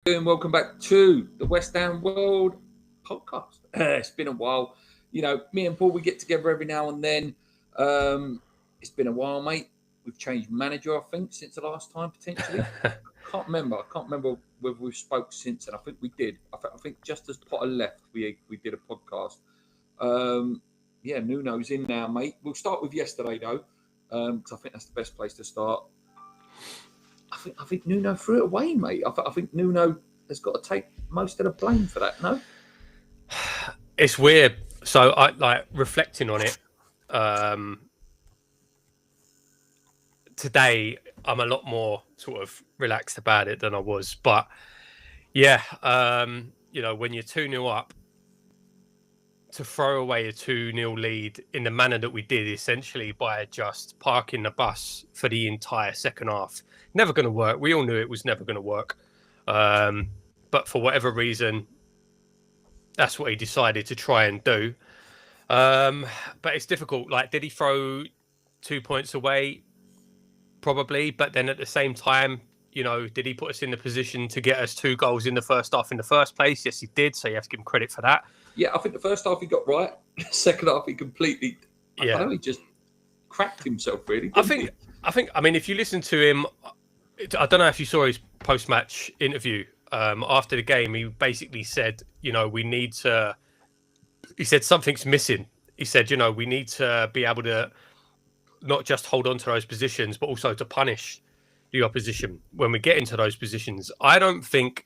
And welcome back to the West Ham World podcast. It's been a while. Me and Paul, we get together every now and then. It's been a while, mate. We've changed manager, I think, since the last time, potentially. I can't remember whether we've spoke since, and I think we did. I think just as Potter left, we did a podcast. Nuno's in now, mate. We'll start with yesterday, though, because I think that's the best place to start. I think Nuno threw it away, mate. I think Nuno has got to take most of the blame for that. No, it's weird. So I like reflecting on it. Today, I'm a lot more sort of relaxed about it than I was. But yeah, when you're 2-0 up, to throw away a 2-0 lead in the manner that we did, essentially by just parking the bus for the entire second half. Never going to work. We all knew it was never going to work. But for whatever reason, that's what he decided to try and do. But it's difficult. Like, did he throw 2 points away? Probably. But then at the same time, did he put us in the position to get us 2 goals in the first half in the first place? Yes, he did. So you have to give him credit for that. Yeah, I think the first half he got right. Second half he completely, I don't know, he just cracked himself, really. I mean, if you listen to him, I don't know if you saw his post-match interview after the game. He basically said, we need to. He said something's missing. He said, we need to be able to not just hold on to those positions, but also to punish the opposition when we get into those positions. I don't think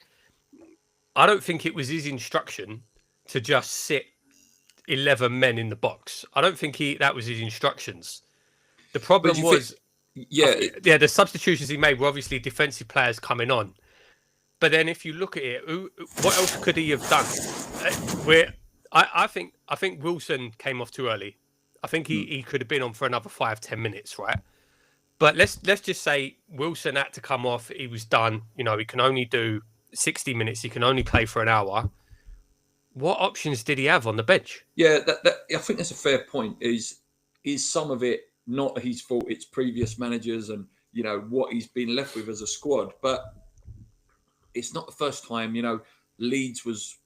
it was his instruction to just sit 11 men in the box. I don't think that was his instructions. The problem was, the substitutions he made were obviously defensive players coming on. But then if you look at it, what else could he have done? I think Wilson came off too early. I think he could have been on for another 5-10 minutes, right? But let's just say Wilson had to come off. He was done. He can only do 60 minutes. He can only play for an hour. What options did he have on the bench? Yeah, I think that's a fair point. Is some of it not his fault? It's previous managers and what he's been left with as a squad. But it's not the first time. Leeds was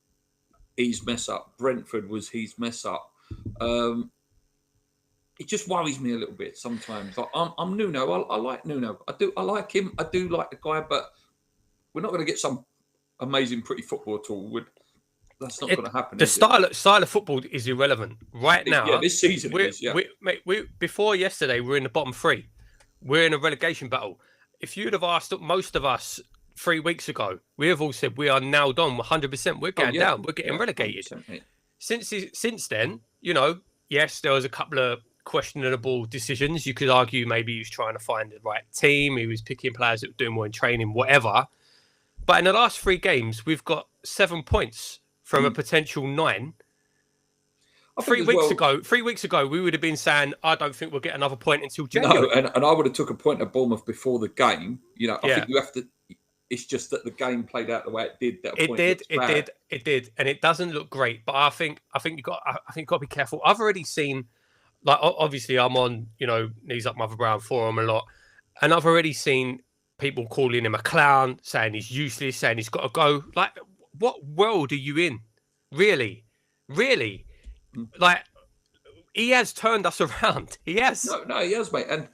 his mess up. Brentford was his mess up. It just worries me a little bit sometimes. Like, I'm Nuno. I like Nuno. I like him. I do like the guy. But we're not going to get some amazing, pretty football at all. That's not going to happen. The style of football is irrelevant right now. Yeah, this season before yesterday, we're in the bottom 3. We're in a relegation battle. If you'd have asked most of us 3 weeks ago, we have all said we are nailed on 100%. We're going down. We're getting relegated. Since then, yes, there was a couple of questionable decisions. You could argue maybe he was trying to find the right team. He was picking players that were doing more in training, whatever. But in the last 3 games, we've got 7 points from a potential 9. 3 weeks ago, we would have been saying, I don't think we'll get another point until January. No, and I would have took a point at Bournemouth before the game. I think you have to. It's just that the game played out the way it did. It did, and it doesn't look great. But I think you got to be careful. I've already seen, like, obviously I'm on, Knees Up Mother Brown forum a lot, and I've already seen people calling him a clown, saying he's useless, saying he's got to go. Like, what world are you in? Really? Like, he has turned us around. He has. No, he has, mate. And,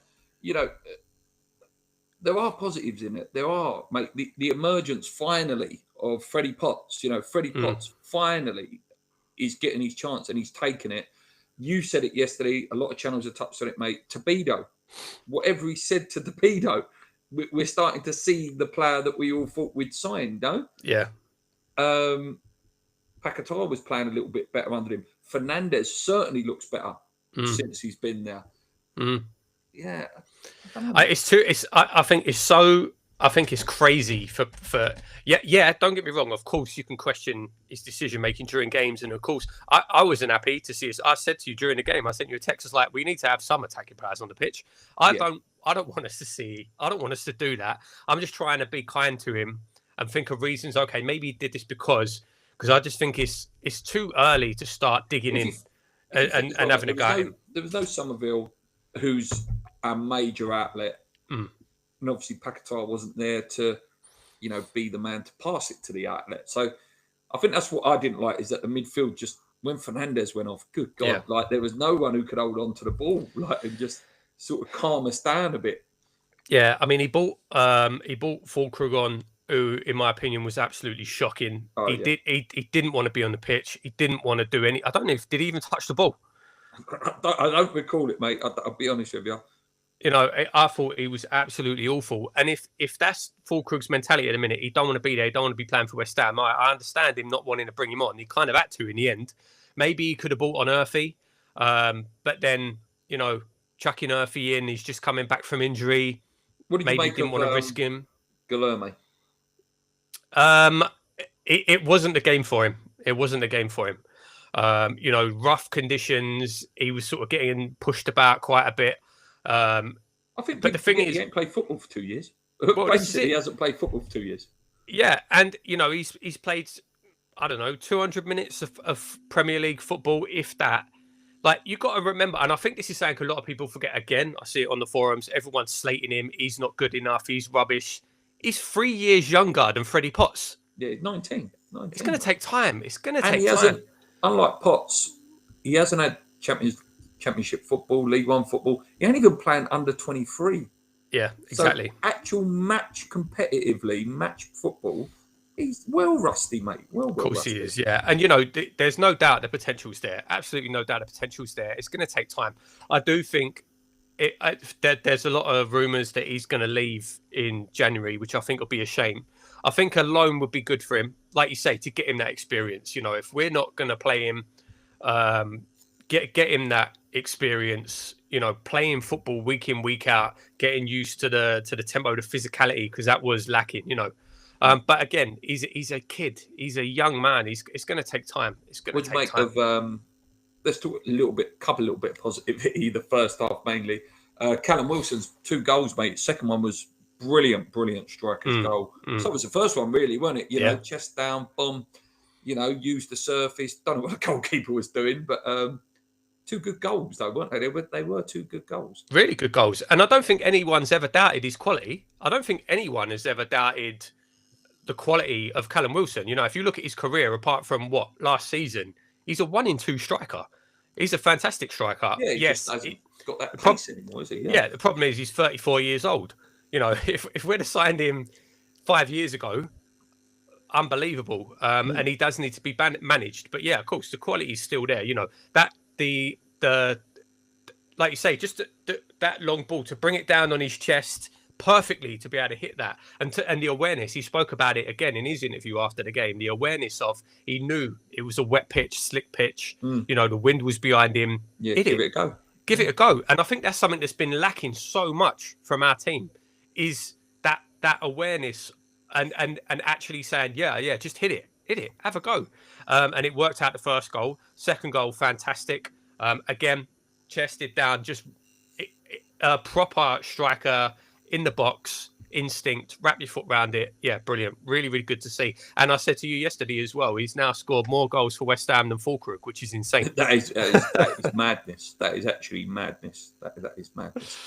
there are positives in it. There are, mate. The emergence, finally, of Freddie Potts. Freddie Potts finally is getting his chance and he's taken it. You said it yesterday. A lot of channels have touched on it, mate. Tabedo. Whatever he said to Tabedo, we're starting to see the player that we all thought we'd signed, no? Yeah. Paquetá was playing a little bit better under him. Fernandes certainly looks better since he's been there. Yeah, I think it's crazy for. Don't get me wrong. Of course, you can question his decision making during games, and of course, I wasn't happy to see us. I said to you during the game, I sent you a text. It's like, we need to have some attacking players on the pitch. I don't want us to do that. I'm just trying to be kind to him and think of reasons. Okay, maybe he did this because I just think it's too early to start digging in and having a go. There was no Somerville, who's a major outlet, and obviously Paquetá wasn't there to be the man to pass it to the outlet. So I think that's what I didn't like, is that the midfield just, when Fernandes went off, good God, there was no one who could hold on to the ball, and just sort of calm us down a bit. Yeah, I mean, he bought Füllkrug on, who, in my opinion, was absolutely shocking. He didn't want to be on the pitch. He didn't want to do any. I don't know did he even touch the ball? I don't recall it, mate. I'll be honest with you. I thought he was absolutely awful. And if that's Füllkrug's mentality at the minute, he don't want to be there. He don't want to be playing for West Ham. I understand him not wanting to bring him on. He kind of had to in the end. Maybe he could have bought on Urfi, but then chucking Urfi in, he's just coming back from injury. What did maybe you make didn't want to risk him. Guilherme? It wasn't the game for him. It wasn't the game for him. Rough conditions. He was sort of getting pushed about quite a bit. I think, but the thing is, he ain't played football for 2 years. Well, basically, he hasn't played football for 2 years. Yeah, and he's played, I don't know, 200 minutes of Premier League football, if that. Like, you got to remember, and I think this is something a lot of people forget. Again, I see it on the forums. Everyone's slating him. He's not good enough. He's rubbish. He's 3 years younger than Freddie Potts. Yeah, 19. It's going to take time. It's going to take time. Unlike Potts, he hasn't had Championship football, League One football. He ain't even playing under 23. Yeah, exactly. So actual match competitively, match football, he's well rusty, mate. Well, of course rusty. He is, yeah. And, there's no doubt the potential's there. Absolutely no doubt the potential's there. It's going to take time. I do think there's a lot of rumours that he's going to leave in January, which I think will be a shame. I think a loan would be good for him, like you say, to get him that experience. If we're not going to play him, get him that experience, playing football week in, week out, getting used to the tempo, the physicality, because that was lacking, But again, he's a kid. He's a young man. It's going to take time. It's going to take time. Let's talk couple little bit of positivity. The first half mainly. Callum Wilson's 2 goals, mate. Second one was brilliant striker's goal. So it was the first one, really, wasn't it? Chest down, boom. Used the surface. Don't know what the goalkeeper was doing, but 2 good goals, though, weren't they? They were 2 good goals. Really good goals. And I don't think anyone's ever doubted his quality. I don't think anyone has ever doubted the quality of Callum Wilson. If you look at his career, apart from last season, he's a 1 in 2 striker. He's a fantastic striker. Yeah, yes, just hasn't got that pace anymore, is he? Yeah, the problem is he's 34 years old. If we'd have signed him 5 years ago, unbelievable. And he does need to be managed. But yeah, of course, the quality is still there. That the like you say, just that long ball to bring it down on his chest perfectly, to be able to hit that, and the awareness. He spoke about it again in his interview after the game. The awareness of, he knew it was a wet pitch, slick pitch. The wind was behind him. Yeah, give it a go. Give it a go. And I think that's something that's been lacking so much from our team, is that awareness and actually saying, yeah, just hit it, have a go. And it worked out the first goal. Second goal, fantastic. Again, chested down, just a proper striker in the box, instinct, wrap your foot around it. Yeah, brilliant. Really, really good to see. And I said to you yesterday as well, he's now scored more goals for West Ham than Füllkrug, which is insane. That is madness. That is actually madness. That is madness.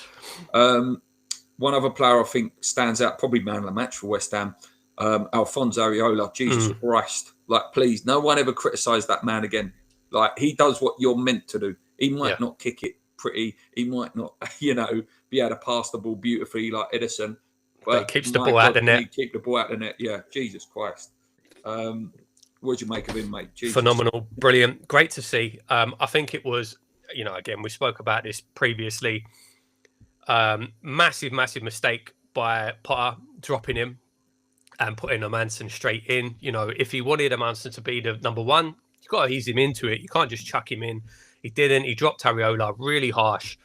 One other player I think stands out, probably man of the match for West Ham, Alphonso Areola. Jesus Christ. Please, no one ever criticised that man again. He does what you're meant to do. He might not kick it pretty. He might not, be able to pass the ball beautifully like Edison. But he keeps the ball out of the net. Keep the ball out of the net. Yeah, Jesus Christ. What do you make of him, mate? Jesus. Phenomenal, brilliant, great to see. I think it was, again, we spoke about this previously. Massive mistake by Potter dropping him and putting Amanson straight in. If he wanted Amanson to be the number 1, you've got to ease him into it. You can't just chuck him in. He didn't. He dropped Areola, really harsh.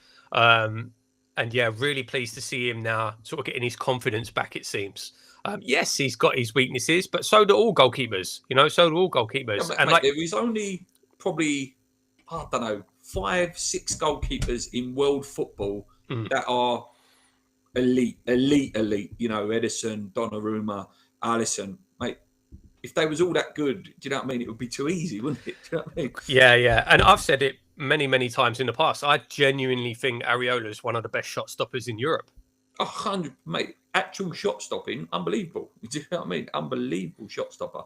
And yeah, really pleased to see him now sort of getting his confidence back, it seems. Yes, he's got his weaknesses, but so do all goalkeepers. So do all goalkeepers. Yeah, mate, there is only probably, 5-6 goalkeepers in world football that are elite. Edison, Donnarumma, Alisson. Mate, if they was all that good, do you know what I mean? It would be too easy, wouldn't it? Do you know what I mean? Yeah. And I've said it many times in the past. I genuinely think Areola is one of the best shot stoppers in Europe. 100, mate. Actual shot stopping, unbelievable. Do you know what I mean? Unbelievable shot stopper.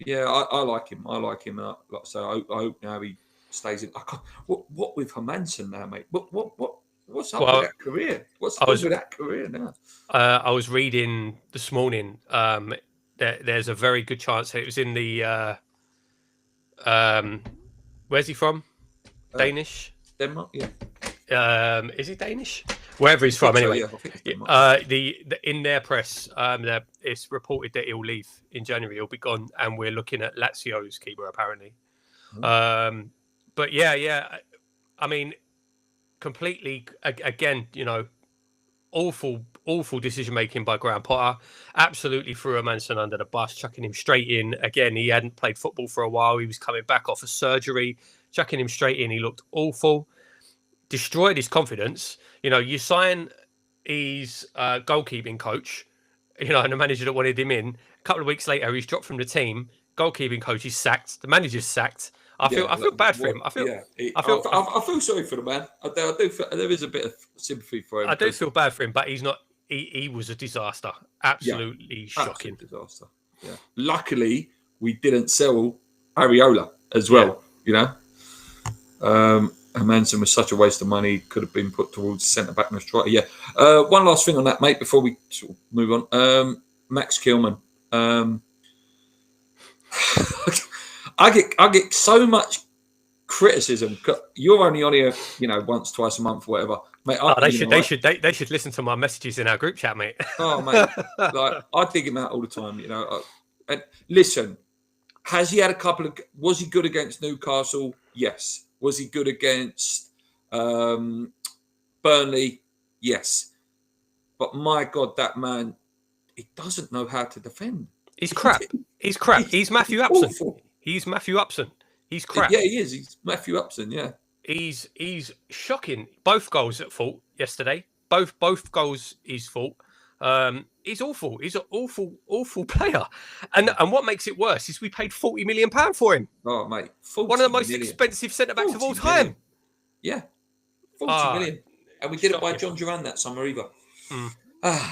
Yeah, I like him. I like him. Like I say, I hope now he stays in. What with Hermansen now, mate? What's up with that career? What's up with that career now? I was reading this morning. There's a very good chance that it was in the. Where's he from? Danish. Denmark. Yeah. Is he Danish? Wherever he's from, anyway. So, yeah, I think it's Denmark. In their press, it's reported that he'll leave in January. He'll be gone, and we're looking at Lazio's keeper apparently. But yeah. I mean, completely again, awful decision making by Graham Potter. Absolutely threw Hermansen under the bus, chucking him straight in. Again, he hadn't played football for a while. He was coming back off a surgery, chucking him straight in. He looked awful. Destroyed his confidence. You sign his goalkeeping coach, and the manager that wanted him in. A couple of weeks later, he's dropped from the team. Goalkeeping coach is sacked. The manager's sacked. I feel bad for him. I feel sorry for the man. I do feel, there is a bit of sympathy for him. I do feel bad for him, but he's not. He was a disaster. Absolutely shocking. Absolute disaster. Yeah. Luckily, we didn't sell Areola as well. Hermansen was such a waste of money. Could have been put towards centre back and a striker. Yeah. One last thing on that, mate, before we sort of move on. Max Kilman. I get so much criticism. You're only on here, once, twice a month, or whatever, mate. They should listen to my messages in our group chat, mate. Oh, mate, like I dig him out all the time. And listen, has he had a couple of? Was he good against Newcastle? Yes. Was he good against Burnley? Yes. But my God, that man, he doesn't know how to defend. He's crap. He's crap. He's Matthew Upson. Awful. He's Matthew Upson. He's crap. Yeah, he is. He's Matthew Upson. Yeah. He's shocking. Both goals at fault yesterday. Both goals his fault. He's awful. He's an awful player. And what makes it worse is we paid £40 million for him. Oh, mate. One of the most expensive centre-backs of all time. Yeah. 40 million. And we didn't buy John Duran that summer either.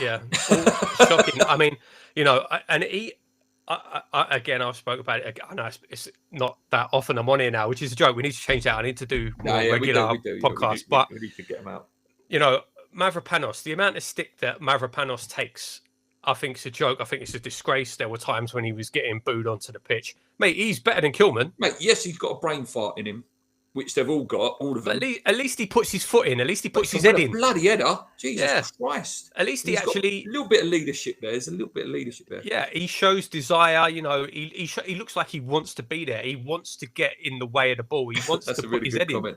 Yeah. Shocking. I mean, and again, I've spoken about it. I know it's not that often I'm on here now, which is a joke. We need to change that. I need to do more regular podcasts. But we need to get them out. Mavropanos, the amount of stick that Mavropanos takes, I think it's a joke. I think it's a disgrace. There were times when he was getting booed onto the pitch. Mate, he's better than Kilman. Mate, yes, he's got a brain fart in him, which they've all got, all of them. At least he puts his foot in. At least he puts his head in. Bloody header. Jesus Christ. At least he actually... Got a little bit of leadership there. There's a little bit of leadership there. Yeah, he shows desire. He looks like he wants to be there. He wants to get in the way of the ball. He wants to put his head in.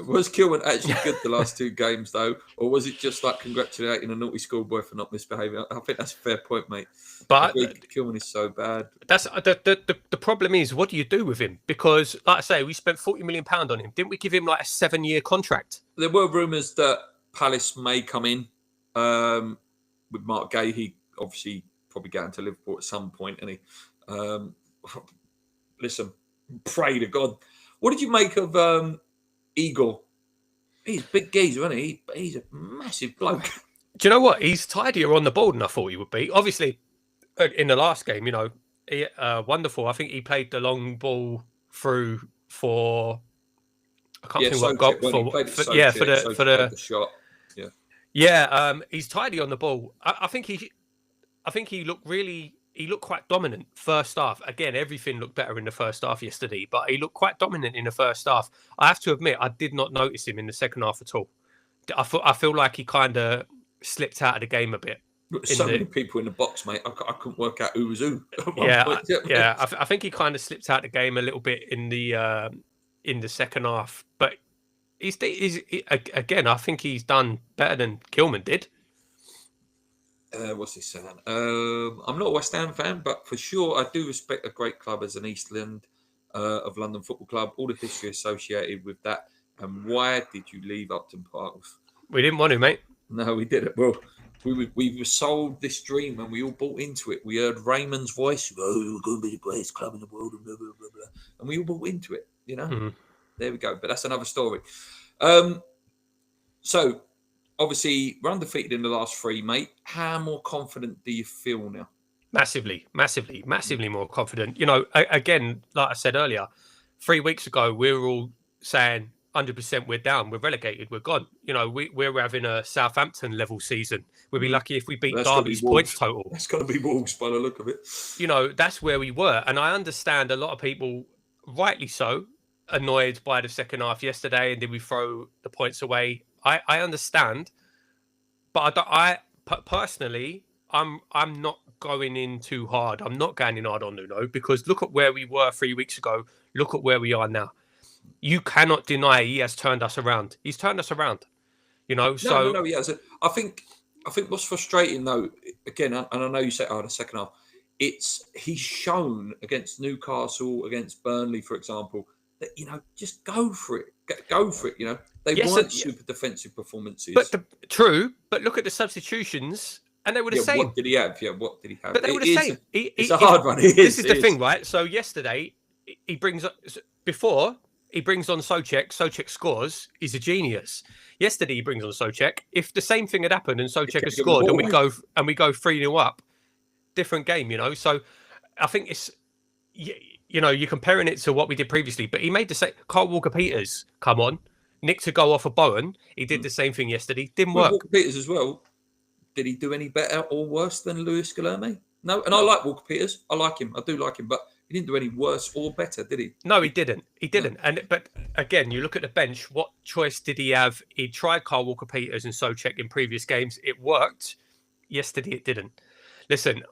Was Kilman actually good the last two games, though? Or was it just like congratulating a naughty schoolboy for not misbehaving? I think that's a fair point, mate. But Kilman is so bad. That's the problem is, what do you do with him? Because, like I say, we spent £40 million on him. Didn't we give him like a 7-year contract? There were rumours that Palace may come in with Mark Gay. He obviously probably going to Liverpool at some point, and listen, pray to God. What did you make of Igor? He's a big geezer, isn't he? He's a massive bloke. Do you know what? He's tidier on the ball than I thought he would be. Obviously, in the last game, wonderful. I think he played the long ball through for. I can't think what got for the shot. Yeah. Yeah, he's tidy on the ball. I think he looked really. He looked quite dominant first half. Again, everything looked better in the first half yesterday, but he looked quite dominant in the first half. I have to admit, I did not notice him in the second half at all. I feel like he kind of slipped out of the game a bit. So many people in the box, mate. I couldn't work out who was who. Yeah. I think he kind of slipped out of the game a little bit in the second half. But he's again, I think he's done better than Kilman did. What's he saying? I'm not a West Ham fan, but for sure I do respect a great club as an Eastland of London Football Club. All the history associated with that. And why did you leave Upton Park? We didn't want to, mate. No, we didn't. Well, we were sold this dream and we all bought into it. We heard Raymond's voice. We're going to be the greatest club in the world, and blah, blah, blah, blah. And we all bought into it, There we go. But that's another story. So obviously, we're undefeated in the last 3, mate. How more confident do you feel now? Massively more confident. You know, again, like I said earlier, 3 weeks ago, we were all saying 100% we're down, we're relegated, we're gone. You know, we're having a Southampton level season. We'd be lucky if we beat Derby's points total. That's got to be Wolves by the look of it. You know, that's where we were. And I understand a lot of people, rightly so, annoyed by the second half yesterday, and did we throw the points away? I understand, but personally, I'm not going in too hard. I'm not going in hard on Nuno, because look at where we were 3 weeks ago. Look at where we are now. You cannot deny he has turned us around. He's turned us around. You know, No, he has. I think what's frustrating though, again, and I know you said, the second half, he's shown against Newcastle, against Burnley, for example, that, you know, just go for it. Go for it, you know. They weren't super defensive performances. True, but look at the substitutions, and they were the same. What did he have? What did he have? But they were the same. It's a hard one. This is the thing, right? So yesterday, he brings on Souček. Souček scores. He's a genius. Yesterday, he brings on Souček. If the same thing had happened and Souček had scored, and we go 3-0 up, different game, you know. So I think it's, you know, you're comparing it to what we did previously, but he made the same. Carl Walker-Peters, come on. Nick to go off of Bowen. He did the same thing yesterday. Didn't work. Walker-Peters as well. Did he do any better or worse than Luis Guilherme? No. And I like Walker-Peters. I like him. I do like him. But he didn't do any worse or better, did he? No, he didn't. But again, you look at the bench. What choice did he have? He tried Carl Walker-Peters and Souček in previous games. It worked. Yesterday, it didn't. Listen,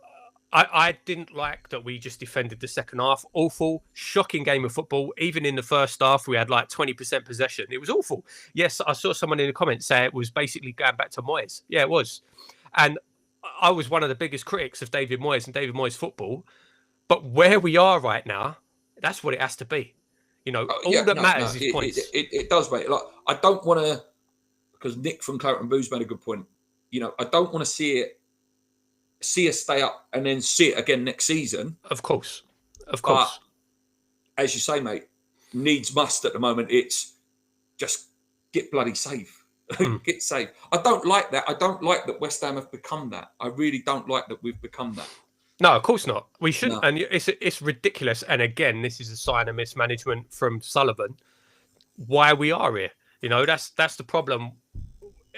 I didn't like that we just defended the second half. Awful, shocking game of football. Even in the first half, we had like 20% possession. It was awful. Yes, I saw someone in the comments say it was basically going back to Moyes. Yeah, it was. And I was one of the biggest critics of David Moyes and David Moyes football. But where we are right now, that's what it has to be. You know, matters is points. It does, mate. Like, I don't want to, because Nick from Claret & Booze made a good point. You know, I don't want to see us stay up and then see it again next season. Of course. But, as you say, mate, needs must at the moment. It's just get bloody safe. Get safe. I don't like that. I don't like that West Ham have become that. I really don't like that we've become that. No, of course not. We shouldn't. No. And it's ridiculous. And again, this is a sign of mismanagement from Sullivan. Why we are here. You know, that's the problem.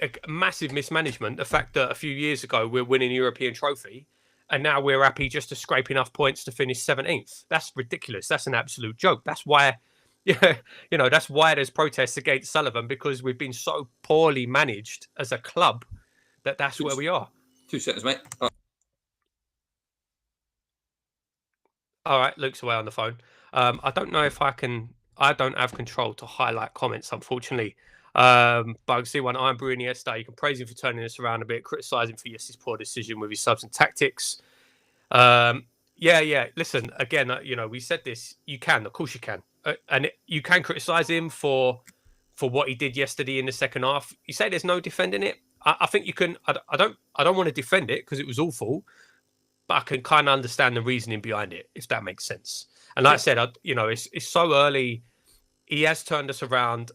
A massive mismanagement. The fact that a few years ago we're winning a European trophy and now we're happy just to scrape enough points to finish 17th. That's ridiculous. That's an absolute joke. That's why, that's why there's protests against Sullivan, because we've been so poorly managed as a club that's where we are. 2 seconds, mate. All right, Luke's away on the phone. I don't know if I don't have control to highlight comments, unfortunately. But I can see one. I'm Bruin Iniesta. You can praise him for turning this around a bit, criticise him for his poor decision with his subs and tactics. Yeah. Listen, again, we said this. You can, of course, you can, and you can criticise him for what he did yesterday in the second half. You say there's no defending it. I think you can. I don't want to defend it because it was awful, but I can kind of understand the reasoning behind it, if that makes sense. And like I said, it's so early. He has turned us around.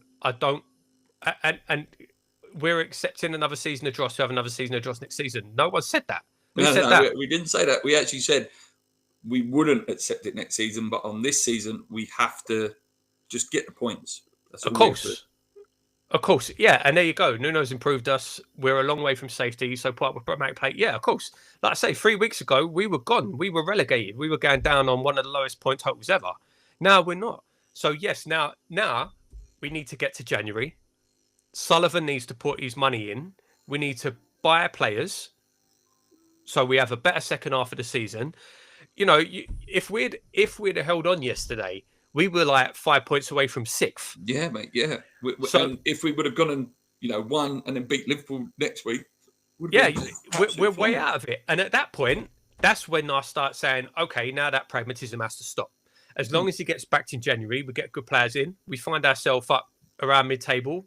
And we're accepting another season of Dross to have another season of Dross next season. No one said that. We didn't say that. We actually said we wouldn't accept it next season, but on this season, we have to just get the points. Of course. Yeah, and there you go. Nuno's improved us. We're a long way from safety, so put up with pragmatic play. Yeah, of course. Like I say, 3 weeks ago, we were gone. We were relegated. We were going down on one of the lowest point totals ever. Now we're not. So yes, now we need to get to January. Sullivan needs to put his money in. We need to buy players so we have a better second half of the season. If we'd held on yesterday, we were like 5 points away from 6th. Yeah, mate. Yeah. And if we would have gone and won and then beat Liverpool next week, we're way out of it. And at that point, that's when I start saying, okay, now that pragmatism has to stop. As long as he gets backed in January, we get good players in. We find ourselves up around mid-table.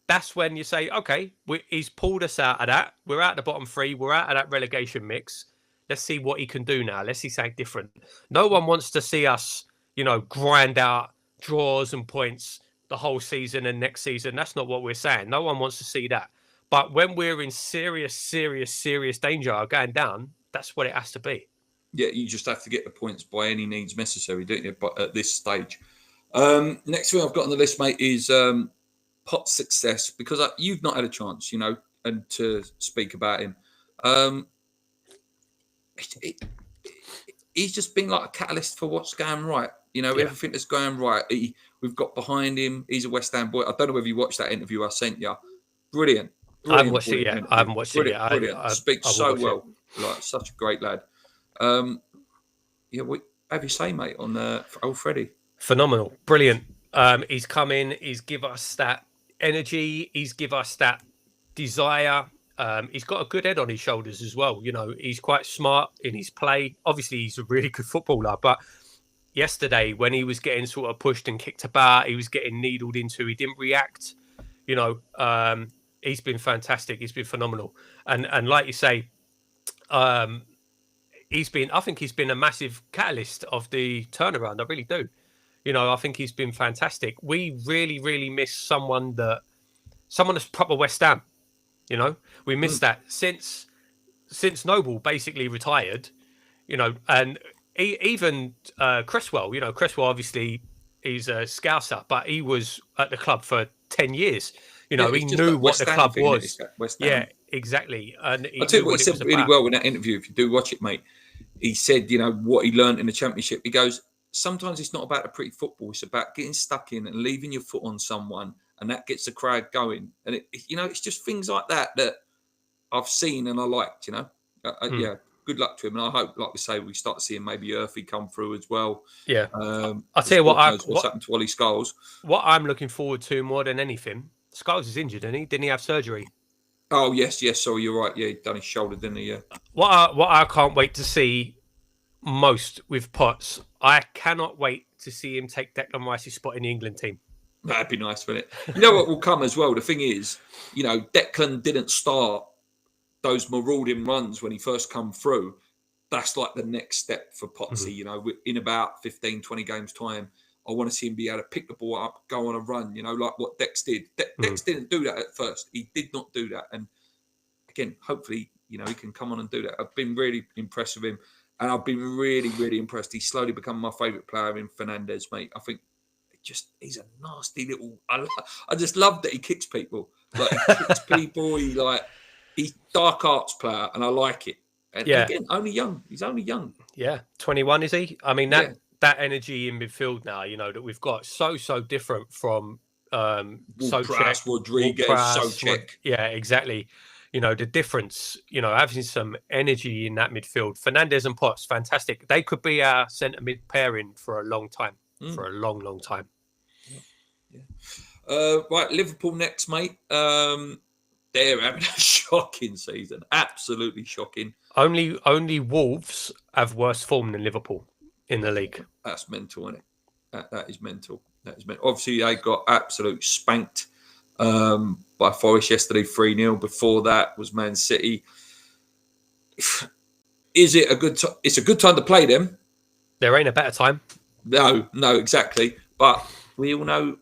That's when you say, okay, he's pulled us out of that. We're out of the bottom 3. We're out of that relegation mix. Let's see what he can do now. Let's see something different. No one wants to see us, grind out draws and points the whole season and next season. That's not what we're saying. No one wants to see that. But when we're in serious danger of going down, that's what it has to be. Yeah, you just have to get the points by any means necessary, don't you? But at this stage, next thing I've got on the list, mate, is Potts' success, because you've not had a chance, and to speak about him. He's just been like a catalyst for what's going right. Everything that's going right. We've got behind him. He's a West Ham boy. I don't know whether you watched that interview I sent you. Brilliant. I haven't watched it yet. I haven't watched it yet. Brilliant. Speaks so well. Like, such a great lad. What have you say, mate, on old Freddie? Phenomenal. Brilliant. He's come in. He's give us that energy. He's give us that desire. He's got a good head on his shoulders as well. He's quite smart in his play. Obviously, he's a really good footballer. But yesterday, when he was getting sort of pushed and kicked about, he was getting needled into, he didn't react. He's been fantastic. He's been phenomenal. And like you say, I think he's been a massive catalyst of the turnaround. I really do. I think he's been fantastic. We really, really miss someone that's proper West Ham. We missed that since Noble basically retired, and even Cresswell, Cresswell obviously he's a Scouser, but he was at the club for 10 years. He knew what the club was. Yeah, exactly. And I'll tell you what he said really well in that interview. If you do watch it, mate, he said, what he learned in the Championship. He goes, sometimes it's not about a pretty football. It's about getting stuck in and leaving your foot on someone, and that gets the crowd going. And it's just things like that I've seen and I liked. Yeah. Good luck to him, and I hope, like we say, we start seeing maybe Earthy come through as well. Yeah, I'll tell you what's happened to Ollie Scholes. What I'm looking forward to more than anything, Scholes is injured, isn't he? Didn't he have surgery? Oh yes. Sorry, you're right. Yeah, he done his shoulder, didn't he? Yeah. What I can't wait to see most with Potts, I cannot wait to see him take Declan Rice's spot in the England team. That'd be nice, wouldn't it? You know what will come as well? The thing is, Declan didn't start those marauding runs when he first come through. That's like the next step for Potsy. Mm-hmm. In about 15, 20 games time, I want to see him be able to pick the ball up, go on a run, like what Dex did. Dex didn't do that at first. He did not do that. And again, hopefully, he can come on and do that. I've been really impressed with him. And I've been really, really impressed. He's slowly become my favourite player in Fernandes, mate. I think he's a nasty little... I just love that he kicks people. Like, he kicks people. He's dark arts player, and I like it. And again, only young. He's only young. Yeah, 21 is he? I mean, that energy in midfield now, that we've got so different from Ward-Prowse, Rodriguez, Souček. Yeah, exactly. The difference, having some energy in that midfield. Fernandes and Potts, fantastic. They could be our centre mid pairing for a long time. For a long, long time. Yeah. Right, Liverpool next, mate. They're having a shocking season. Absolutely shocking. Only Wolves have worse form than Liverpool in the league. That's mental, isn't it? That is mental. Obviously, they got absolute spanked by Forest yesterday, 3-0. Before that was Man City. Is it a good time? It's a good time to play them. There ain't a better time. No, exactly. But we all know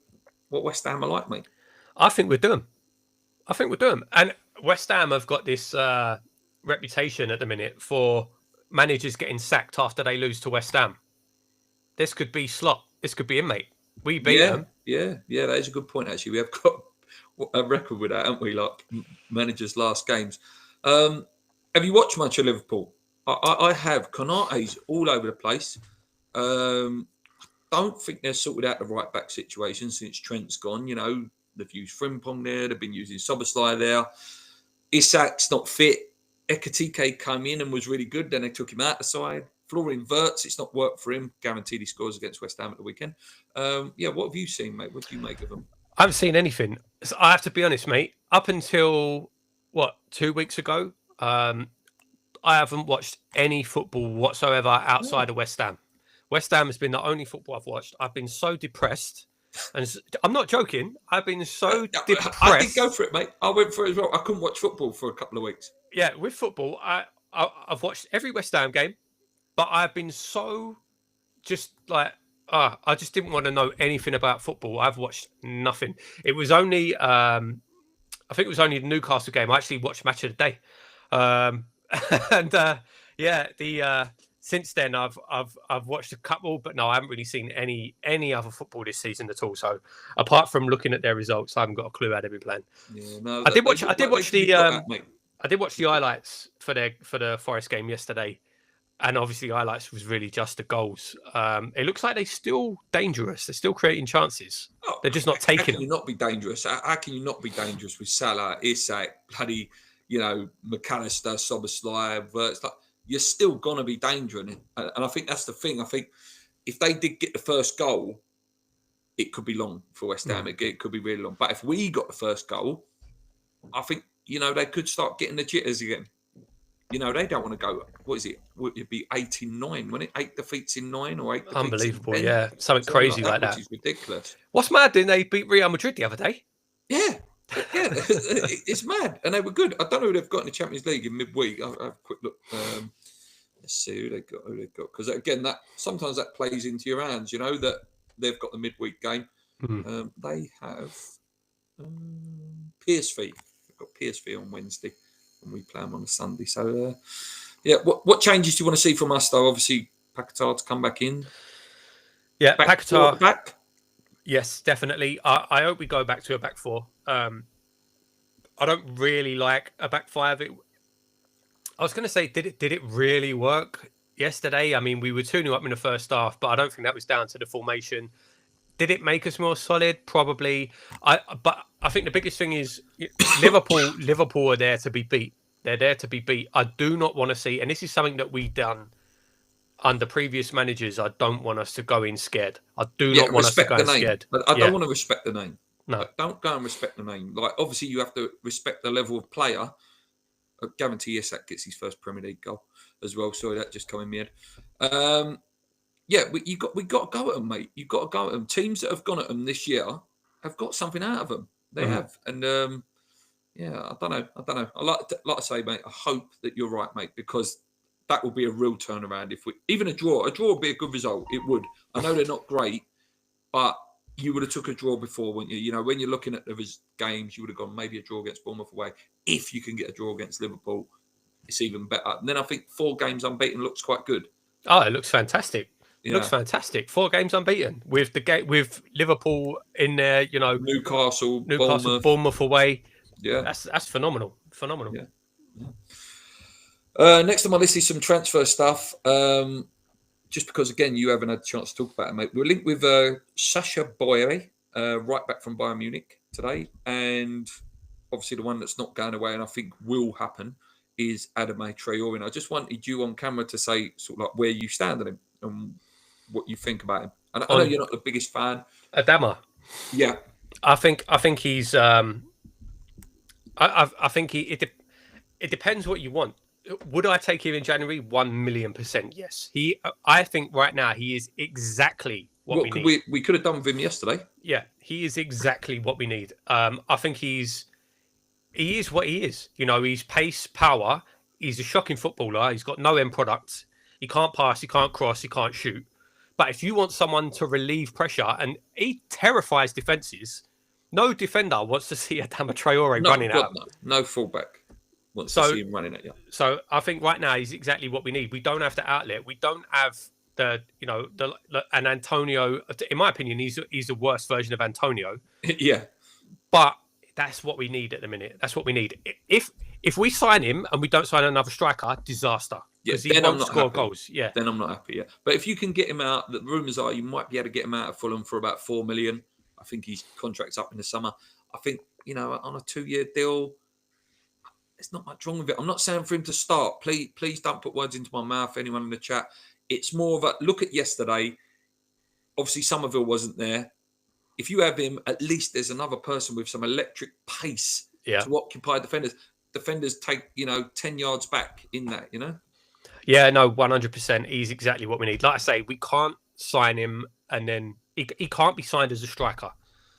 what West Ham are like, mate. I think we're doing. And West Ham have got this reputation at the minute for managers getting sacked after they lose to West Ham. This could be Slot. This could be him, mate. We beat them. Yeah, that is a good point, actually. We have got a record with that, haven't we? Like managers' last games. Have you watched much of Liverpool? I have. Konate's all over the place. Don't think they're sorted out the right back situation since Trent's gone. They've used Frimpong there. They've been using Szoboszlai there. Isak's not fit. Ekitike came in and was really good. Then they took him out the side. Florian Wirtz, it's not worked for him. Guaranteed he scores against West Ham at the weekend. What have you seen, mate? What do you make of them? I haven't seen anything. So I have to be honest, mate. Up until, 2 weeks ago, I haven't watched any football whatsoever outside of West Ham. West Ham has been the only football I've watched. I've been so depressed. And I'm not joking. I've been so depressed. I did go for it, mate. I went for it as well. I couldn't watch football for a couple of weeks. Yeah, with football, I've watched every West Ham game, but I've been so just like, I just didn't want to know anything about football. I've watched nothing. It was only I think it was only the Newcastle game. I actually watched Match of the Day, and since then I've watched a couple, but no, I haven't really seen any other football this season at all. So apart from looking at their results, I haven't got a clue how they've been playing. Yeah, no, I did watch the highlights for the Forest game yesterday, and obviously the highlights was really just the goals. It looks like they're still dangerous. They're still creating chances. They're just not taking them. How can you not be dangerous? How can you not be dangerous with Salah, Isak, bloody, McAllister, Szoboszlai, Wirtz? Like, you're still gonna be dangerous, and I think that's the thing. I think if they did get the first goal, it could be long for West Ham. It could be really long. But if we got the first goal, I think they could start getting the jitters again. They don't want to go. What is it? Would it be 8 in 9? When it 8 defeats in 9 or 8 defeats unbelievable? in 10? Yeah, something crazy like that. Which is ridiculous. What's mad? Didn't they beat Real Madrid the other day? Yeah, it's mad, and they were good. I don't know who they've got in the Champions League in midweek. I'll have a quick look. Let's see who they got. Because again, that sometimes that plays into your hands. That they've got the midweek game. Mm-hmm. They have PSV. They've got PSV on Wednesday. And we play them on a Sunday. So, what changes do you want to see from us, though? Obviously, Paquetá to come back in. Yeah, Paquetá back. Yes, definitely. I hope we go back to a back four. I don't really like a back five. I was going to say, did it really work yesterday? I mean, we were 2-0 up in the first half, but I don't think that was down to the formation. Did it make us more solid? Probably. But I think the biggest thing is Liverpool are there to be beat. They're there to be beat. I do not want to see, and this is something that we've done under previous managers. I don't want us to go in scared. I do not want us to go in scared. But I don't want to respect the name. No. Like, don't go and respect the name. Like, obviously, you have to respect the level of player. I guarantee Isak gets his first Premier League goal as well. Sorry, that just came in my head. We got to go at them, mate. You've got to go at them. Teams that have gone at them this year have got something out of them. They have, and I don't know. I like to say, mate. I hope that you're right, mate, because that will be a real turnaround. If we even a draw would be a good result. It would. I know they're not great, but you would have took a draw before, wouldn't you? When you're looking at the games, you would have gone maybe a draw against Bournemouth away. If you can get a draw against Liverpool, it's even better. And then I think 4 games unbeaten looks quite good. Oh, it looks fantastic. It looks fantastic. 4 games unbeaten with with Liverpool in there. Newcastle, Bournemouth away. Yeah, that's phenomenal. Phenomenal. Yeah. Next on my list is some transfer stuff. Just because, again, you haven't had a chance to talk about it, mate. We're linked with Sasha Boye, right back from Bayern Munich today. And obviously the one that's not going away and I think will happen is Adama Traore. And I just wanted you on camera to say sort of like where you stand on him and what you think about him. And I know you're not the biggest fan. Adama. Yeah. I think he's... I think it depends what you want. Would I take him in January? 1,000,000%, yes. I think right now he is exactly what we need. We could have done with him yesterday. Yeah, he is exactly what we need. I think he is what he is. He's pace, power. He's a shocking footballer. He's got no end product. He can't pass, he can't cross, he can't shoot. But if you want someone to relieve pressure, and he terrifies defences, no defender wants to see Adama Traore running out. No fullback wants to see him running at you. So I think right now he's exactly what we need. We don't have the outlet. We don't have and Antonio. In my opinion, he's the worst version of Antonio. Yeah, but that's what we need at the minute. That's what we need. If we sign him and we don't sign another striker, disaster. Because he won't score goals. Yeah, then I'm not happy. Yeah, but if you can get him out, the rumours are you might be able to get him out of Fulham for about 4 million. I think his contract's up in the summer. I think on a 2-year deal. There's not much wrong with it. I'm not saying for him to start. Please don't put words into my mouth, anyone in the chat. It's more of a look at yesterday. Obviously, Somerville wasn't there. If you have him, at least there's another person with some electric pace to occupy defenders. Defenders take, 10 yards back in that, Yeah, no, 100%. He's exactly what we need. Like I say, we can't sign him and then he can't be signed as a striker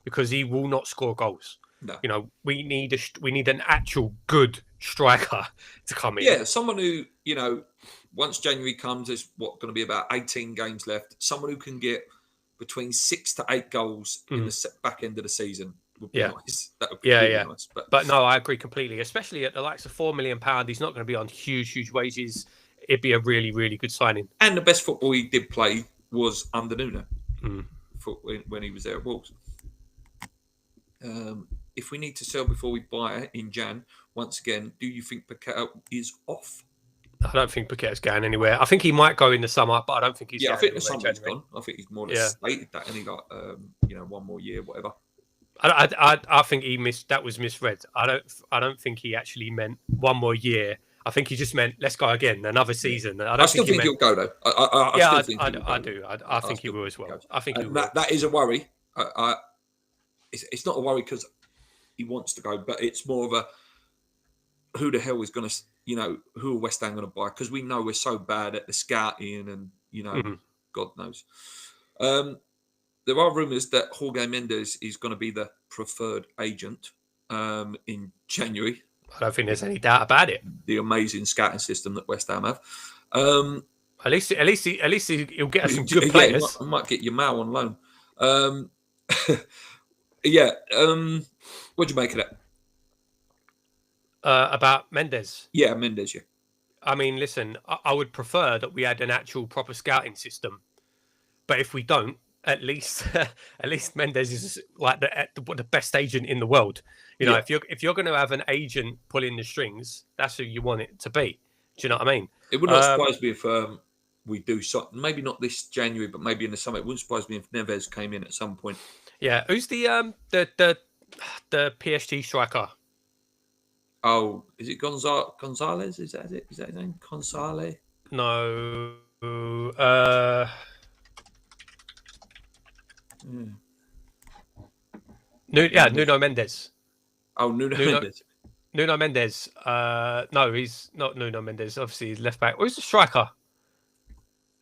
because he will not score goals. No. We need an actual good striker to come in. Yeah, someone who, once January comes, there's going to be about 18 games left. Someone who can get between 6 to 8 goals in the back end of the season. would be nice. That would be nice. But no, I agree completely. Especially at the likes of £4 million, he's not going to be on huge wages. It'd be a really, really good signing. And the best football he did play was under Nuno when he was there at Wolves. If we need to sell before we buy it in Jan, once again, do you think Paqueta is off? I don't think Paqueta's going anywhere. I think he might go in the summer, but I don't think he's. Yeah, I think the summer's gone. I think he's more or less stated that, and he got 1 more year, whatever. I think he that was misread. I don't think he actually meant 1 more year. I think he just meant let's go again, another season. I still think he'll go though. I do. I think he will as well. I think he will. That is a worry. It's not a worry because he wants to go, but it's more of a who the hell is going to, who are West Ham going to buy? Because we know we're so bad at the scouting and, God knows. There are rumours that Jorge Mendes is going to be the preferred agent in January. I don't think there's any doubt about it. The amazing scouting system that West Ham have. At least he'll get us some good players. I might get your Mal on loan. What do you make of that? About Mendes? Yeah, Mendes, yeah. I mean, listen, I would prefer that we had an actual proper scouting system. But if we don't, at least Mendes is like the best agent in the world. If you're going to have an agent pulling the strings, that's who you want it to be. Do you know what I mean? It would not surprise me if we do something. Maybe not this January, but maybe in the summer. It wouldn't surprise me if Neves came in at some point. Yeah, who's the PSG striker? Oh, is it Gonzalez? Is that it? Is that his name? Gonzalez? No. Nuno Mendes. Oh, Nuno Mendes. Nuno Mendes. No, he's not Nuno Mendes. Obviously, he's left back. Who's the striker?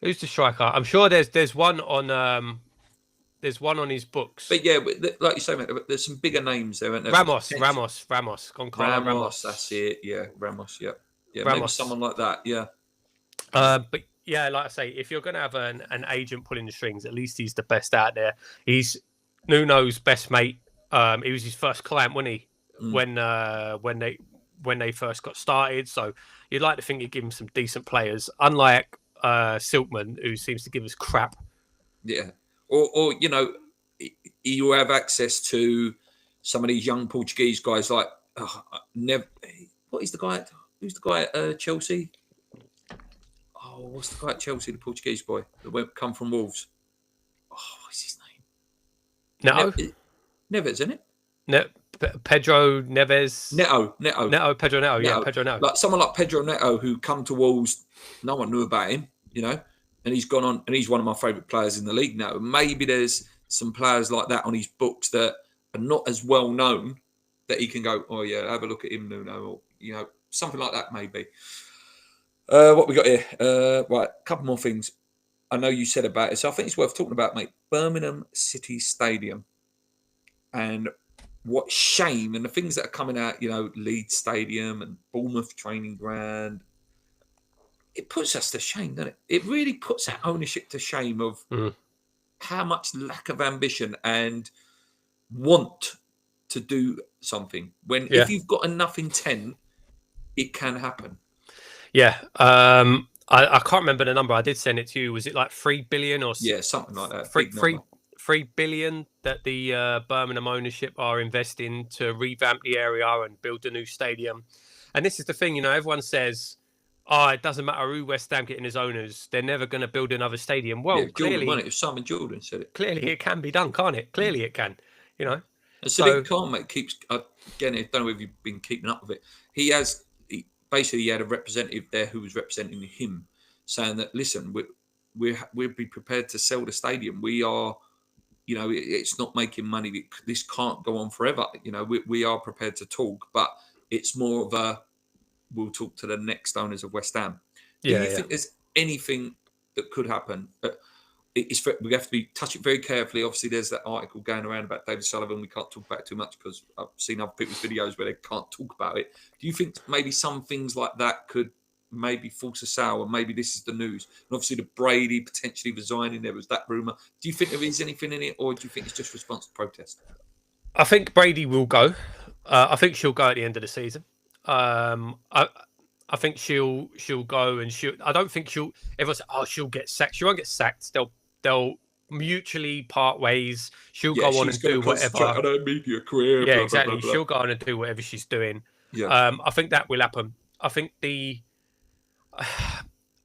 I'm sure there's one on his books. But yeah, like you say, mate, there's some bigger names there, aren't there? Ramos. Goncalo Ramos. That's it. Yeah, Ramos. Yeah, Ramos. Maybe someone like that. Yeah. But yeah, like I say, if you're going to have an agent pulling the strings, at least he's the best out there. He's Nuno's best mate. He was his first client, wasn't he? When they first got started. So you'd like to think you'd give him some decent players, unlike Silkman, who seems to give us crap. Yeah. Or you have access to some of these young Portuguese guys like what is the guy? Who's the guy at Chelsea? Oh, what's the guy at Chelsea? The Portuguese boy that come from Wolves. Oh, what's his name? Neves, isn't it? Pedro Neves. Neto. Pedro Neto. Yeah, Pedro Neto. Like someone like Pedro Neto who come to Wolves, no one knew about him, and he's gone on, and he's one of my favourite players in the league now. Maybe there's some players like that on his books that are not as well known that he can go, oh yeah, have a look at him, Nuno, or something like that maybe. What we got here? Right, a couple more things. I know you said about it, so I think it's worth talking about, mate. Birmingham City Stadium, and what shame, and the things that are coming out, Leeds Stadium and Bournemouth Training Ground. It puts us to shame, doesn't it? It really puts our ownership to shame of how much lack of ambition and want to do something. If you've got enough intent, it can happen. Yeah. I can't remember the number. I did send it to you. Was it like 3 billion or something like that? 3 billion that the Birmingham ownership are investing to revamp the area and build a new stadium. And this is the thing, everyone says, it doesn't matter who West Ham getting as owners, they're never going to build another stadium. Well, clearly, if Simon Jordan said it, clearly it can be done, can't it? Clearly it can, And Sadiq Khan, mate, keeps again. I don't know if you've been keeping up with it. He had a representative there who was representing him, saying that listen, we'll be prepared to sell the stadium. We are, it's not making money. This can't go on forever. We are prepared to talk, but it's more of a we'll talk to the next owners of West Ham. Do you think there's anything that could happen? We have to touch it very carefully. Obviously, there's that article going around about David Sullivan. We can't talk about it too much because I've seen other people's videos where they can't talk about it. Do you think maybe some things like that could maybe force a sale, and maybe this is the news? And obviously, the Brady potentially resigning, there was that rumour. Do you think there is anything in it, or do you think it's just response to protest? I think Brady will go. I think she'll go at the end of the season. I think she'll go, and I don't think she'll. Everyone say, "Oh, she'll get sacked." She won't get sacked. They'll mutually part ways. She'll go on and do whatever. On her media career. Yeah, blah, exactly. Blah, blah, blah. She'll go on and do whatever she's doing. Yeah. I think that will happen. I think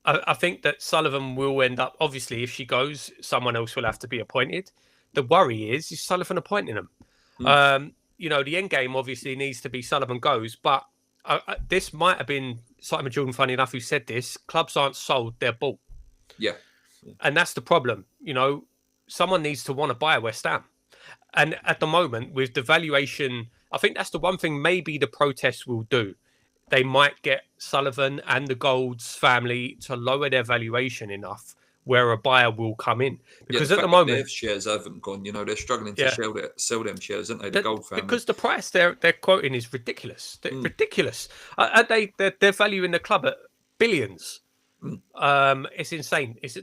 I think that Sullivan will end up. Obviously, if she goes, someone else will have to be appointed. The worry is Sullivan appointing them. The end game obviously needs to be Sullivan goes, but this might have been Simon Jordan, funny enough, who said this. Clubs aren't sold, they're bought. Yeah. And that's the problem. Someone needs to want to buy West Ham. And at the moment, with the valuation, I think that's the one thing maybe the protests will do. They might get Sullivan and the Golds family to lower their valuation enough where a buyer will come in. Because at the moment, their shares haven't gone. They're struggling to sell them shares, aren't they? The Gold family. Because the price they're quoting is ridiculous. Ridiculous. They're valuing the club at billions. It's insane. It's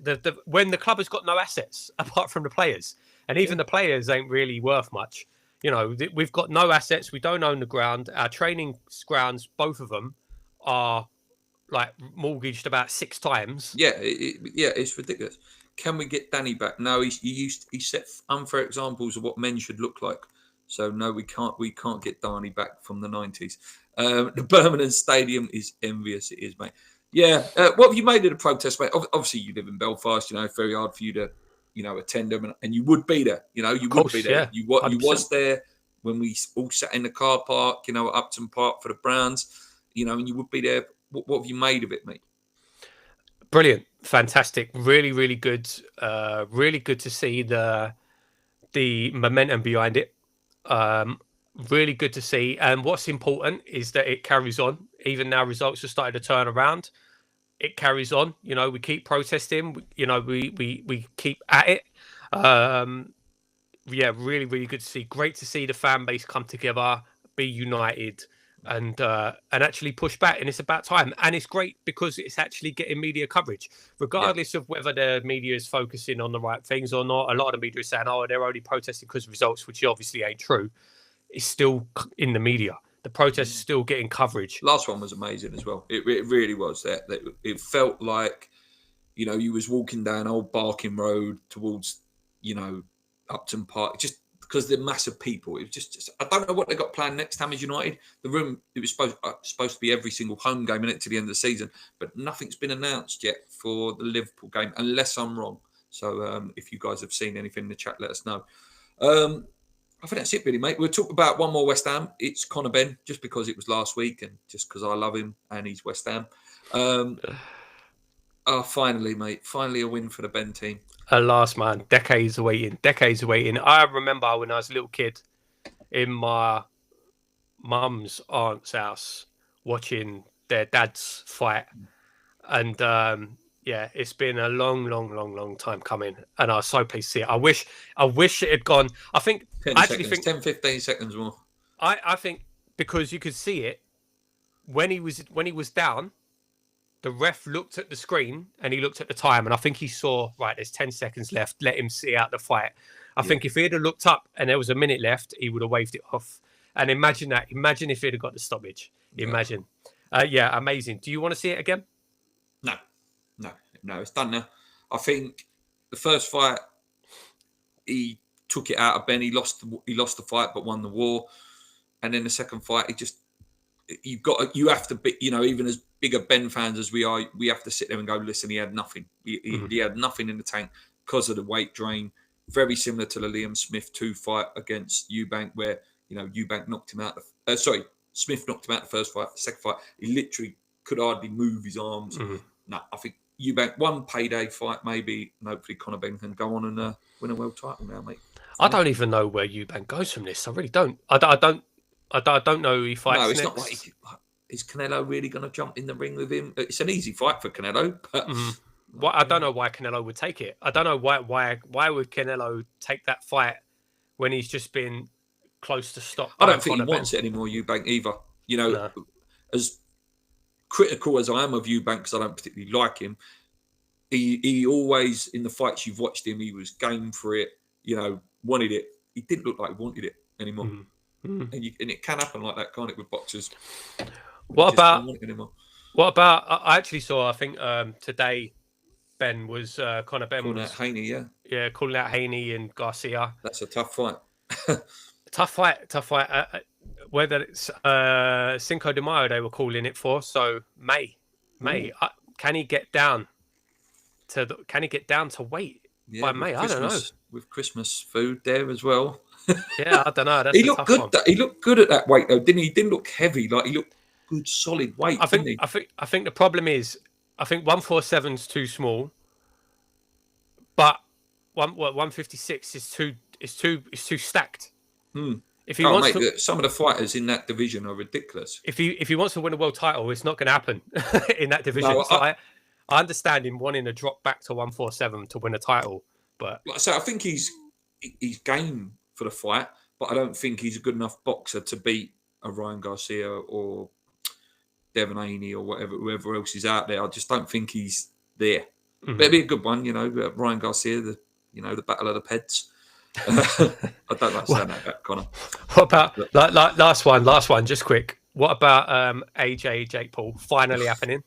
when the club has got no assets apart from the players, and even the players ain't really worth much. We've got no assets. We don't own the ground. Our training grounds, both of them, are like mortgaged about 6 times. Yeah, it's ridiculous. Can we get Danny back? No, he set unfair examples of what men should look like. So no, we can't get Danny back from the 90s. The Birmingham Stadium is envious. It is, mate. Yeah. What have you made of the protest, mate? Obviously, you live in Belfast. It's very hard for you to, attend them, and you would be there. You would be there. Yeah, you was there when we all sat in the car park, at Upton Park for the Browns. And you would be there. What have you made of it, mate? Brilliant, fantastic, really, really good. Really good to see the momentum behind it. Really good to see. And what's important is that it carries on. Even now, results are starting to turn around. It carries on. We keep protesting. We keep at it. Really, really good to see. Great to see the fan base come together, be united, and actually push back. And it's about time. And it's great because it's actually getting media coverage, regardless of whether the media is focusing on the right things or not. A lot of the media is saying, "Oh, they're only protesting because of results," which obviously ain't true. It's still in the media. The protest is still getting coverage. Last one was amazing as well. It really was. That it felt like, you was walking down Old Barking Road towards, Upton Park, just because the massive people. It was just I don't know what they got planned next time as United. The room, it was supposed to be every single home game in it to the end of the season, but nothing's been announced yet for the Liverpool game, unless I'm wrong. So if you guys have seen anything in the chat, let us know. I think that's it, really, mate. We'll talk about one more West Ham. It's Conor Benn, just because it was last week and just because I love him and he's West Ham. Finally, mate. Finally a win for the Ben team. Last, man. Decades of waiting. I remember when I was a little kid in my mum's aunt's house watching their dads fight. And it's been a long time coming, and I was so pleased to see it. I wish it had gone. I think 10-15 seconds more. I think because you could see it when he was down, the ref looked at the screen and he looked at the time, and I think he saw, right, there's 10 seconds left. Let him see out the fight. I think if he had looked up and there was a minute left, he would have waved it off. And imagine that. Imagine if he'd have got the stoppage. Imagine. Amazing. Do you want to see it again? No, it's done now. I think the first fight, he took it out of Ben. He lost the fight, but won the war. And then the second fight, you have to be, even as bigger Ben fans as we are, we have to sit there and go, listen, he had nothing. He had nothing in the tank because of the weight drain. Very similar to the Liam Smith 2 fight against Eubank, where, Eubank knocked him out. Smith knocked him out the first fight. The second fight, he literally could hardly move his arms. No, I think Eubank, one payday fight maybe, and hopefully Conor Benn can go on and win a world title now, mate. I don't even know where Eubank goes from this. I really don't. I don't know who he fights next. No, it's not like is Canelo really going to jump in the ring with him? It's an easy fight for Canelo, but I don't know why Canelo would take it. I don't know why would Canelo take that fight when he's just been close to stop. I don't think he wants it anymore, Eubank, either. No. As critical as I am of Eubank, because I don't particularly like him, he always, in the fights you've watched him, he was game for it, wanted it. He didn't look like he wanted it. anymore. And it can happen like that, can't it, with boxers? What about? Don't want it anymore. What about? I actually saw. I think today, Ben was Conor Ben Calling was out Haney, yeah, calling out Haney and Garcia. That's a tough fight. Tough fight. Whether it's Cinco de Mayo they were calling it for, so May. Can he get down to weight by May? I don't know. With Christmas food there as well. Yeah, I don't know. That's he looked good. He looked good at that weight though, didn't he? He didn't look heavy. Like he looked good, solid weight. I think the problem is, I think 147's too small, but 156 is too stacked. If he wants to, some of the fighters in that division are ridiculous. If he wants to win a world title, it's not going to happen in that division. No, so I understand him wanting to drop back to 147 to win a title, but so I think he's game for the fight, but I don't think he's a good enough boxer to beat a Ryan Garcia or Devin Haney or whoever else is out there. I just don't think he's there. But it'd be a good one, Ryan Garcia, the battle of the Peds. I don't like saying that, Connor. What about last one, just quick. What about AJ Jake Paul finally happening?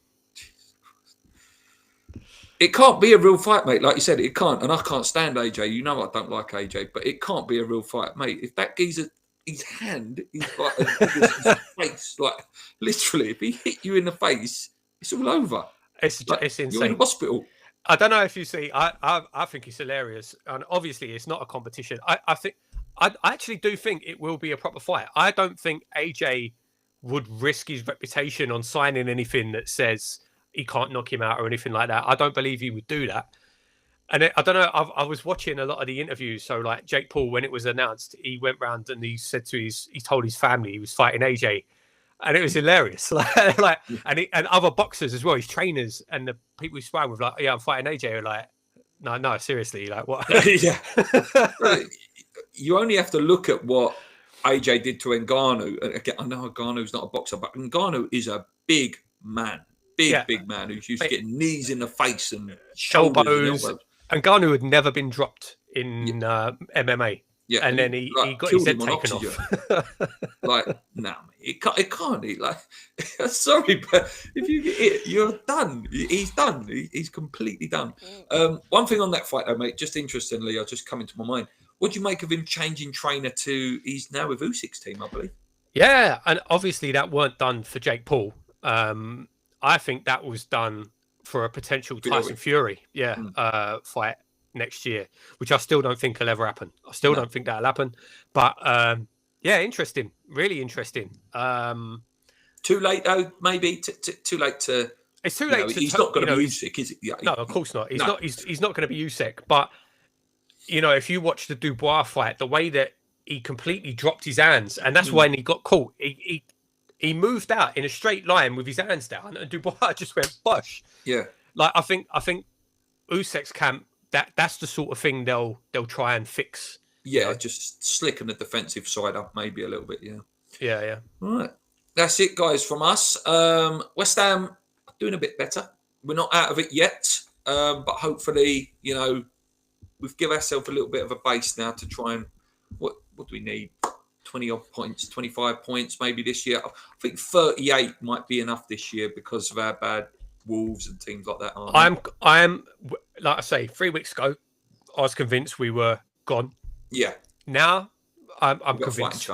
It can't be a real fight, mate. Like you said, it can't. And I can't stand AJ. You know I don't like AJ, but it can't be a real fight, mate. If that geezer, his hand is like as big as his face, like literally, if he hit you in the face, it's all over. It's insane. You're in hospital. I don't know if you see. I think it's hilarious, and obviously it's not a competition. I actually do think it will be a proper fight. I don't think AJ would risk his reputation on signing anything that says he can't knock him out or anything like that. I don't believe he would do that. And I don't know. I was watching a lot of the interviews. So like Jake Paul, when it was announced, he went round and he told his family he was fighting AJ. And it was hilarious, and other boxers as well, his trainers and the people he's sparring with, like, yeah, I'm fighting AJ. Are like, no, seriously, like what? Yeah, you only have to look at what AJ did to Ngannou. And again, I know Ngannou's not a boxer, but Ngannou is a big man, big man who's used to getting knees in the face and shoulders. And Ngannou had never been dropped in MMA. Yeah, and then he got his head taken off. Like, no, it can't. Like, sorry, but if you get hit, you're done. He's done. He's completely done. One thing on that fight, though, mate, just interestingly, just come into my mind. What do you make of him changing trainer to? He's now with Usyk's team, I believe. Yeah, and obviously that weren't done for Jake Paul. I think that was done for a potential Tyson Fury, fight next year, which I still don't think will ever happen. I still don't think that'll happen. But interesting, really interesting. Too late though, maybe. Too late to. It's too late. He's not going to be Usyk, is it? Yeah, no, of course not. He's not. He's not going to be Usyk. But if you watch the Dubois fight, the way that he completely dropped his hands, and that's when he got caught. He moved out in a straight line with his hands down, and Dubois just went bush. Yeah. Like I think Usyk's camp. That's the sort of thing they'll try and fix. Yeah, just slicken the defensive side up maybe a little bit. Yeah. All right, that's it, guys, from us. West Ham doing a bit better. We're not out of it yet, but hopefully, we've given ourselves a little bit of a base now to try and what do we need? 20 odd points, 25 points maybe this year. I think 38 might be enough this year because of our bad Wolves and teams like that. I'm like I say, 3 weeks ago, I was convinced we were gone. Yeah. Now I'm convinced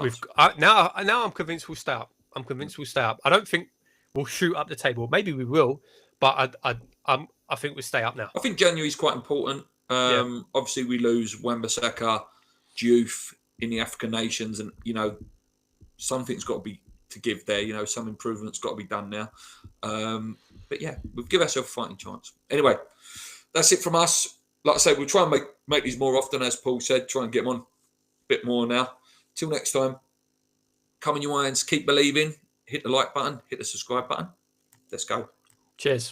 now I'm convinced we'll stay up. I'm convinced we'll stay up. I don't think we'll shoot up the table. Maybe we will, but I think we'll stay up now. I think January is quite important. Obviously we lose Wan-Bissaka, Diouf in the African nations, and something's got to be to give there. Some improvements got to be done now. But yeah, we've given ourselves a fighting chance. Anyway, that's it from us. Like I say, we'll try and make these more often, as Paul said. Try and get them on a bit more now. Till next time, come on, you irons, keep believing. Hit the like button, hit the subscribe button. Let's go. Cheers.